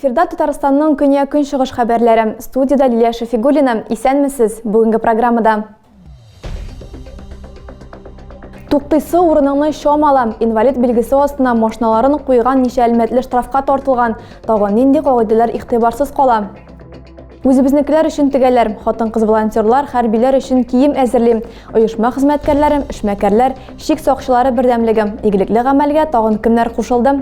Эфирда Татарстанның көньяк-көнчыгыш хәбәрләре. Студияда Лилия Шафигуллина. Исәнмесез бүгенге программада. Туктыйсы урыныңны шомалам. Инвалид билгесе астына машиналарын куйган ничә әлмәтле штрафка тартылган. Тагын нинди кагыйдәләр игътибарсыз кала? Үзебезнекеләр өчен тегәләр, хатын-кыз волонтерлар, хәрбиләр өчен кием әзерлим. Оешма хезмәткәрләре, эшмәкәрләр, чик сакчылары бердәмлеге. Игелекле гамәлгә тагын кемнәр кушылды?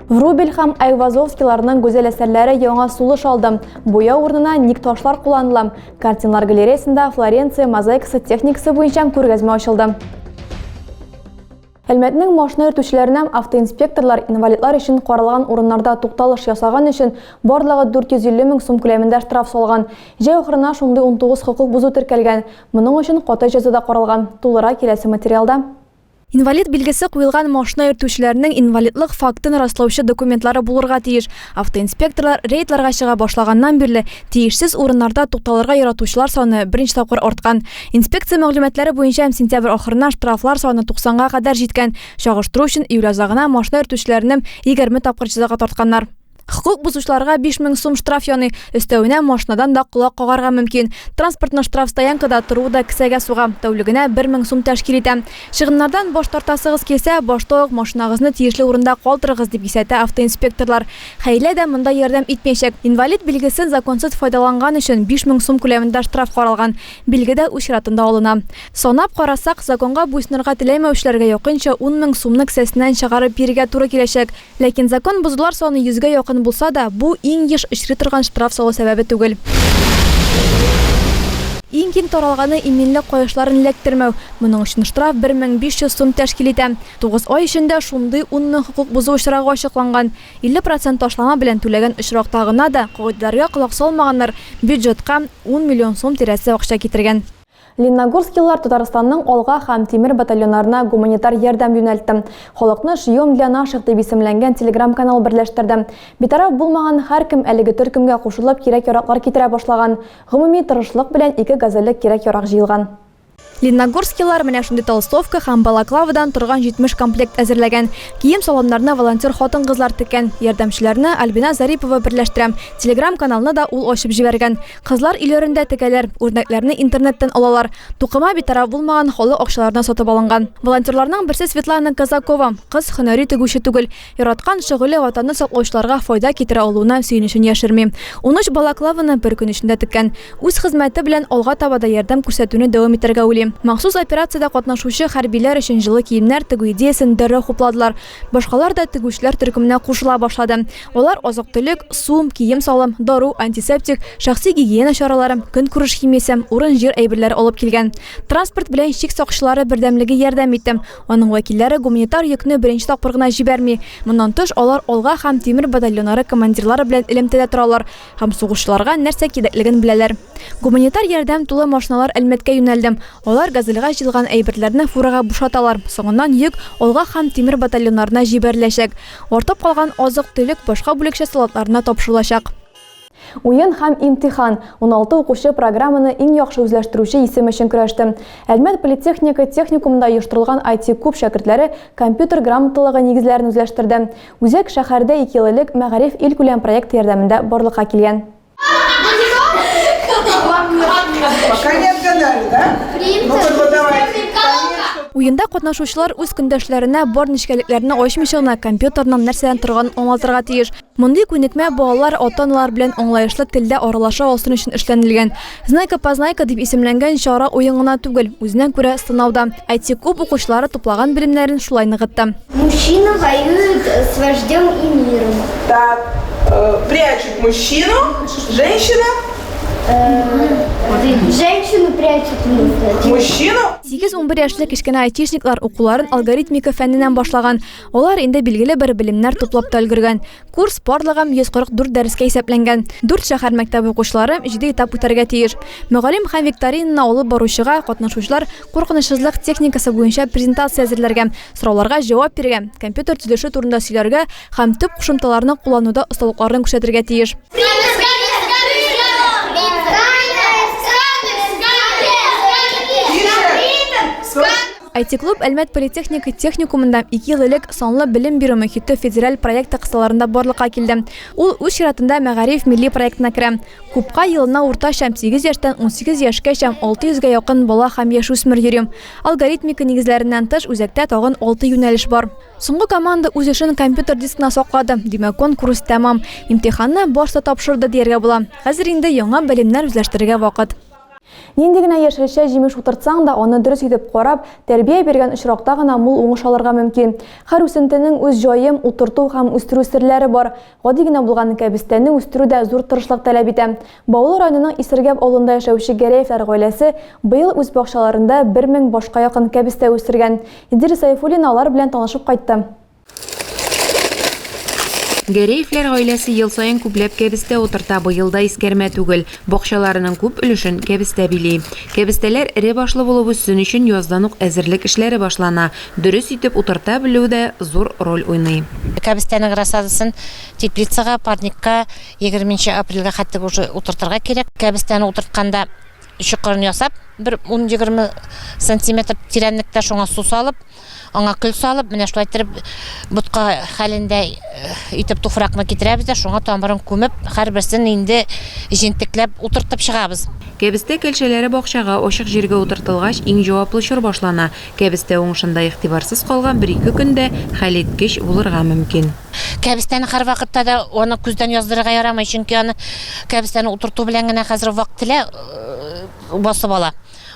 Врубель һәм Айвазовскиларның гүзәл әсәрләре яңа сулыш алды. Буя урынына ник ташлар кулланылам. Картиналар галереясында Флоренция мозаикасы техникасы буенча күргәзмә ачылды. Әлмәтнең машина йөртүчеләренә автоинспекторлар инвалидлар өчен каралган урыннарда тукталыш ясаган өчен барлыгы 450 мең сум күләмендә штраф салган. Җәй ахырына шундый 19 хокук бузу теркәлгән. Моның өчен каты җәзада каралган. Тулыра киләсе материалда. Инвалид билгесе куелган машина йөртүчеләренең инвалидлык фактын раслаучы документлары булырга тиеш. Автоинспекторлар рейдларга чыга башлаганнан бирле тиешсез урыннарда тукталырга яратучылар саны беренче тапкыр арткан. Инспекция мәгълүматлары буенча сентябрь ахырына штрафлар саны 90га кадәр җиткән. Чагыштыру өчен июль азагына машина йөртүчеләренең 20 тапкыр җәзага тартканнар. Хокук бузучыларга 5 мең сум штраф яный, өстәвенә машинадан да колак кагарга мөмкин. Транспортны штраф стоянкада тору да кесәгә суга, тәүлегенә 1 мең сум тәшкил итә. Чыгымнардан баш тартасыгыз килсә, башта ук машинагызны тиешле урында калтырыгыз дип кисәтә автоинспекторлар. Хәйлә дә монда ярдәм итмәячәк. Инвалид билгесен законсыз файдаланган өчен 5 мең сум күләмендә штраф каралган. Билгедә үз чиратында алына. Санап карасак, законга буйсынырга теләмәүчеләргә якынча 10 мең сумны кесәсеннән чыгарып бирергә туры киләчәк. Ләкин закон бозулар саны 100гә якын булса да, бу иң еш очрый торган штраф салу сәбәбе түгел. Иң киң таралганы иминлек каешларын эләктермәү. Моның өчен штраф 1500 сум тәшкил итә. 9 ай эчендә шундый 10 мең хокук бузу очрагы ачыкланган. 50% ташлама белән түләгән очракта гына да кагыйдәләргә колак салмаганнар бюджетка 10 миллион сум тирәсе акча китергән. Лениногорскилар Татарстанның алга һәм тимер батальоннарына гуманитар ярдәм юнәлтте. Халыкны шыйым для наших дип исемләнгән телеграм-канал берләштерде. Битараф булмаган һәркем әлеге төркемгә кушылып кирәк-яраклар китерә башлаган. Гомуми тырышлык белән 2 газельлек кирәк-ярак җыелган. Лениногорскилар менә шундый толстовка һәм балаклавадан торган 70 комплект әзерләгән. Кием салоннарына волонтер хатын-кызлар теккән. Ярдәмчеләрне Альбина Зарипова берләштерә. Телеграм-каналны да ул ачып җибәргән. Кызлар өйләрендә текәләр, үрнәкләрне интернеттан алалар. Тукыма битараф булмаган халык акчаларына сатып алынган. Волонтерларның берсе Светлана Казакова. Кыз һөнәри тегүче түгел. Яраткан шөгыле ватанны саклаучыларга файда китерә алуына сөенечен яшерми. 13 балаклаваны бер көн эчендә теккән. Үз хезмәте белән алга таба да ярдәм күрсәтүне дәвам итәргә уйлый. Махсус операциядә катнашучы хәрбиләр өчен җылы киемнәр тегү идеясын дәррәү хупладылар. Башкалар да тегүчләр төркеменә кушыла башлады. Алар азык-төлек, сум, кием салым, дару, антисептик, шәхси гигиена чаралары, көнкүреш химиясе, урын җир әйберләре алып килгән. Транспорт белән чик сакчылары бердәмлеге ярдәм итте. Аның вәкилләре гуманитар йөкне беренче тапкыр гына җибәрми. Моннан тыш алар алга һәм тимер батальоннары командирлары белән элемтәдә торалар һәм сугышчыларга нәрсә кирәклеген беләләр. Гуманитар ярдәм тулы машиналар Әлмәткә юнәлде. Алар газельгә җыелган әйберләрне фурага бушаталар. Соңыннан йөк алга һәм тимер батальоннарына җибәреләчәк. Артып калган азык-төлек башка бүлекчә солдатларына тапшырылачак. Уен һәм имтихан 16 укучы программаны иң яхшы үзләштерүче исем өчен көрәште. Әлмәт политехника техникумында оештырылган IT-куб шәкертләре компьютер грамоталыгы нигезләрен үзләштерде. Үзәк шәһәрдә 2 еллык мәгариф илкүләм проекты ярдәмендә барлыкка килгән. Уенда катнашучылар үз көндәшләренә бар нечкәлекләрне ачмыйча гына компьютерның нәрсәдән торган аңлатырга тиеш. Мондый күнекмә балалар ата-аналар белән аңлаешлы телдә аралаша алсын өчен эшләнелгән. Знайка-познайка дип исемләнгән чара уен гына түгел, үзеннән күрә сынауда. IT-куб укучылары туплаган белемнәрен шулай ныгытты. Мужчина воюет с вождем и миром. Так, прячут мужчину, женщина. Женщину прячут мужчину. 8-11 яшьлек кечкенә айтишниклар укуларын алгоритмика фәненнән башлаган. Алар инде билгеле бер белемнәр туплап та өлгергән. Курс барлыгы 144 дәрескә исәпләнгән. 4 шәһәр мәктәбе укучылары 7 этап үтәргә тиеш. Мөгаллим һәм викторинаны алып баручыга катнашучылар куркынычсызлык техникасы буенча презентация әзерләргә, сорауларга җавап бирергә, компьютер төзелеше турында сөйләргә һәм төп кушымталарны куллануда осталыкларын күрсәтергә тиеш. IT-клуб Әлмәт политехника техникумында 2 ел элек санлы белем бирү мөхите федераль проекты кысаларында барлыкка килде. Ул үз чиратында Мәгариф милли проектына керә. Клубка елына уртача 8 яшьтән 18 яшькәчә 600-га якын бала һәм яшүсмер йөри. Алгоритмика нигезләреннән тыш үзәктә тагын 6 юнәлеш бар. Соңгы команда үз эшен компьютер дискына саклады. Димәк, конкурс тәмам. Имтиханны башта тапшырды дияргә була. Хәзер инде яңа белемнәр үзләштерергә вакыт. Нинди генә яшелчә җимеш утыртсаң да, аны дөрес итеп карап, тәрбия биргән очракта гына мул уңыш алырга мөмкин. Һәр үсентенең үз җаем, утырту һәм үстерү серләре бар. Гади генә булган кәбестәне үстерү дә зур тырышлык таләп итә. Баулы районының Исергәп авылында яшәүче Гәрәевләр гаиләсе быел үз бакчаларында 1000 башка якын кәбестә үстергән. Идris Сайфуллин алар белән танышып кайтты. Гәрәевләр гаиләсе ел саен күпләп кәбестә утырта, быел да искәрмә түгел. Бакчаларының күп өлешен кәбестә били. Кәбестәләр эре башлы булып үссен өчен яздан ук әзерлек эшләре башлана. Дөрес итеп утырта белү дә зур роль уйный. Кәбестәнең рассадасын теплицага, парникка 20 апрельгә хәтле уже утыртырга кирәк. Кәбестәне утыртканда чокырын ясап, 10-20 сантиметр тирәнлектә шуңа су салып, аңа көл салып, менә шулай итеп бутка хәлендә итеп туфракны китерәбез дә, шуңа тамырын күмеп, һәрберсен инде җентекләп утыртып чыгабыз. Кәбестә кәлшәләре бакчага ачык җиргә утыртылгач, иң җаваплы чор башлана. Кәбестә уңышында игътибарсыз калган 1-2 көндә хәлиткеч булырга мөмкин. Кәбестәне һәр вакытта да аны күздән яздырырга ярамый, чөнки аны кәбестәне утырту белән генә хәзер вакытлы басып ала.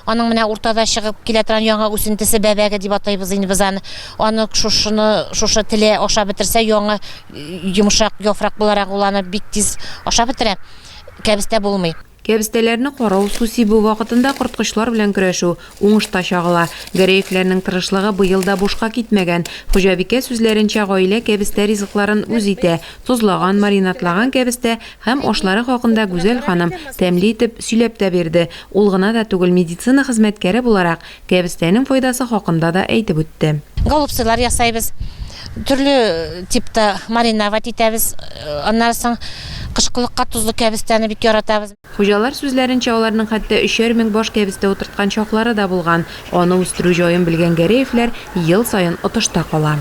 Аның менә уртада чыгып килә торган яңа үсентесе бәбәгә дип атайбыз инде без аны. Аны шушы теле аша бетерсә, яңа йомшак яфрак буларак уланы бик тиз аша бетерә. Кәбестә булмый. Кәбестәләрне карау, су сибү вакытында корткычлар белән көрәшү уңышта чагыла. Гәрәевләрнең тырышлыгы быел да бушка китмәгән. Хуҗабикә сүзләренчә, гаилә кәбестә ризыкларын үз итә. Тузлаган, маринатлаган кәбестә һәм ашлары хакында Гүзәл ханым тәмле итеп сөйләп тә бирде. Ул гына да түгел, медицина хезмәткәре буларак кәбестәнең файдасы хакында да әйтеп үтте. Голубцалар ясайбыз. Төрле типта мариновать итәбез. Аннан соң кышкылыкка тузлы кәбестәне бик яратабыз. Хуҗалар сүзләренчә, аларның хәтта 3000 баш кәбестә утырткан чаклары да булган. Аны үстерү җаен белгән Гәрәевләр ел саен отышта кала.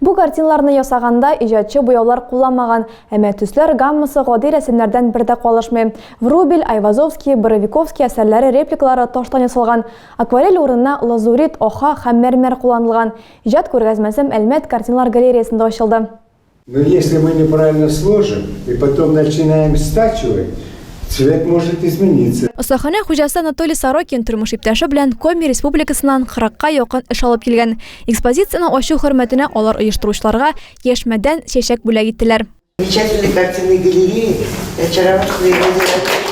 Бу картиналарны ясаганда иҗатчы буяулар кулланмаган, әмма төсләр гаммасы гади рәсемнәрдән бер дә калышмый. Врубель, Айвазовский, Боровиковский әсәрләре репликалары таштан ясалган, акварель урынына лазурит, оха һәм мәрмәр кулланылган. Иҗат күргәзмәсе Әлмәт картиналар галереясында ачылды. Но если мы неправильно сложим и потом начинаем стачивать, цвет может измениться. Остахана хуҗасы Анатолий Сорокин тормыш иптәше белән Коми республикасыннан 40-ка якын эш алып килгән. Экспозицияне ачу хөрмәтенә алар оештыручыларга яшьмәдән чәчәк бүләк иттеләр. Замечательной картинной галереи, очаровательной галереи.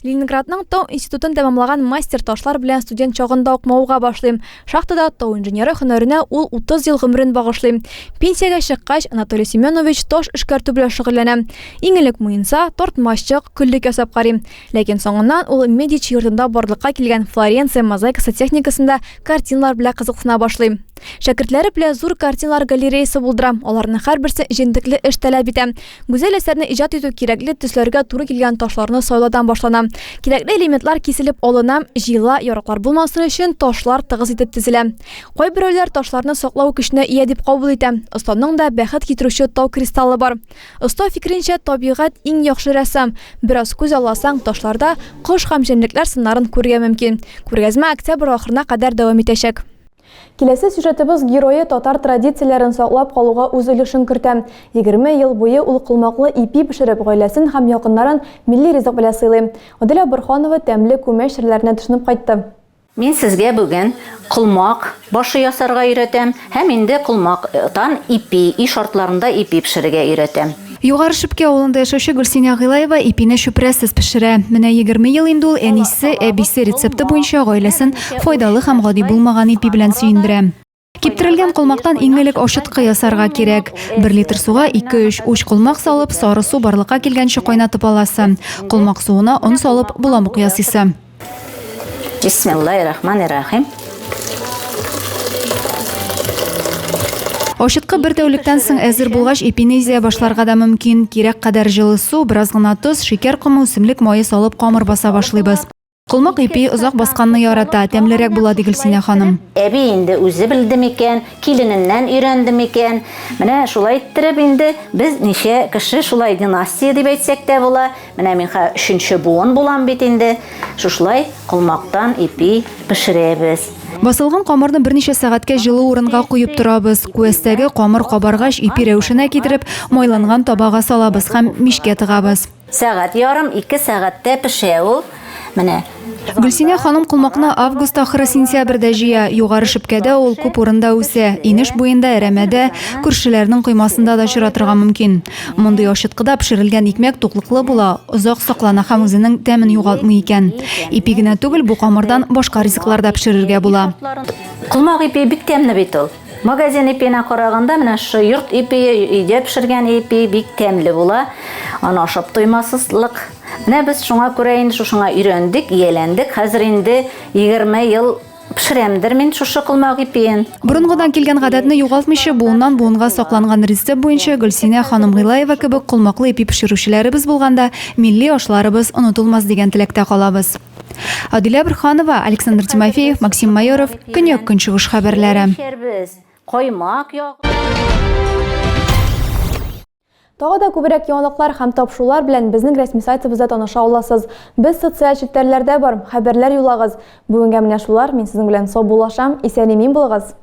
Ленинградның Тау институтын тәмамлаган мастер ташлар белән студент чагында укмауга башлыйм. Шахтада тау инженеры һөнәренә ул 30 ел гомерен багышлый. Пенсиягә чыккач, Анатолий Семенович таш эшкәртү белән шөгыльләнә. Иң элек муенса, тартмачык, күллек ясап карый. Ләкин соңыннан ул Медичи йортында барлыкка килгән Флоренция мозаикасы техникасында картиналар белән кызыксына башлый. Шәкертләре белән зур картиналар галереясы булдыра. Аларның һәрберсе җентекле эш таләп итә. Гүзәл әсәрне иҗат итү кирәкле төсләргә туры килгән ташларны сайлаудан башлана. Кирәкле элементлар киселеп алына, җыела, яраклар булмасын өчен ташлар тыгыз итеп тезелә. Кайберәүләр ташларны саклау көченә ия дип кабул итә. Останың да бәхет китерүче тау кристаллы бар. Оста фикеренчә, табигать иң яхшы рәссам. Бераз күз аласаң, ташларда кош һәм җәнлекләр сыннарын күрергә мөмкин. Күргәзмә октябрь ахырына кадәр дәвам итәчәк. Киләсе сюжетыбыз герое татар традицияләрен саклап калуга үз өлешен кертә. 20 ел буе ул кылмаклы ипи пешереп гаиләсен һәм якыннарын милли ризык белән сыйлый. Аделя Борханова тәмле күмәч серләренә төшенеп кайтты. Мин сезгә бүген кылмак башы ясарга өйрәтәм һәм инде кылмактан ипи, шартларында ипи пешерергә өйрәтәм. Югары Шипке авылында яшәүче Гөлсинә Гыйлаева ипине чүпрәсез пешерә. Менә 20 ел инде ул әнисе, әбисе рецепты буенча гаиләсен файдалы һәм гади булмаган ипи белән сөендерә. Киптерелгән кылмактан иң элек ашыткы ясарга кирәк. 1 литр суга 2-3 уч кылмак салып, сары су барлыкка килгәнче кайнатып аласы. Кылмак суына он салып, буламык ясыйсы. Бисмиллаһир-рахманир-рахим. Ашыткы 1 тәүлектән соң әзер булгач ипине изә башларга да мөмкин. Кирәк кадәр җылы су, бераз гына тоз, шикәр комы, үсемлек мае салып камыр баса башлыйбыз. Кулмак ипи озак басканны ярата, тәмлерәк була ди Гөлсинә ханым. Әби инде үзе белде микән, килененнән өйрәнде микән. Менә шулай иттереп инде без ничә кеше шулай династия дип әйтсәк тә була. Менә мин 3нче буын булам бит инде. Шушлай кулмактан ипи пешерәбез. Басылган камырны берничә сәгатькә җылы урынга куеп торабыз. Күәстәге камыр кабаргач ипи рәвешенә китереп, майланган табага салабыз һәм мичкә тыгабыз. Сәгать ярым, 2 сәгатьтә пешә ул. Менә Гөлсинә ханым кулмакны август ахыры сентябрьдә җыя. Югары шипкәдә ул күп урында үсә. Инеш буенда, әрәмәдә, күршеләрнең коймасында да очратырга мөмкин. Мондый ашыткыда пешерелгән икмәк туклыклы була, озак саклана һәм үзенең тәмен югалтмый икән. Ипи генә түгел, бу камырдан башка ризыкларда пешерергә була. Кулмак ипи бик тәмле бит ул. Магазин ипенә караганда менә шу йорт ипи, өйдә пешергән ипи бик тәмле була. Аны ашап туймаслык. Менә без шуңа күрә инде шуңа өйрәндек, ияләндек. Хәзер инде 20 ел пешерәмдер мин шушы кулмак ипиен. Борынгыдан килгән гадәтне югалтмыйча буыннан буынга сакланган рецепт буенча Гөлсинә ханым Гыйлаева кебек кулмаклы ипи пешерүчеләребез булганда, милли ашларыбыз онытылмас дигән теләктә калабыз. Адилә Бирханова, Александр Тимофеев, Максим Майоров, Көньяк Көнчыгыш хәбәрләре. Коймак як. Тағы да күбрәк яңалыклар һәм тапшырулар белән безнең рәсми сайтыбызда таныша аласыз. Без социаль челтәрләрдә бар, хәбәрләр юлагыз. Бүгенгә менә шулар. Мин сезнең белән сау булашам. Исән-имин булыгыз.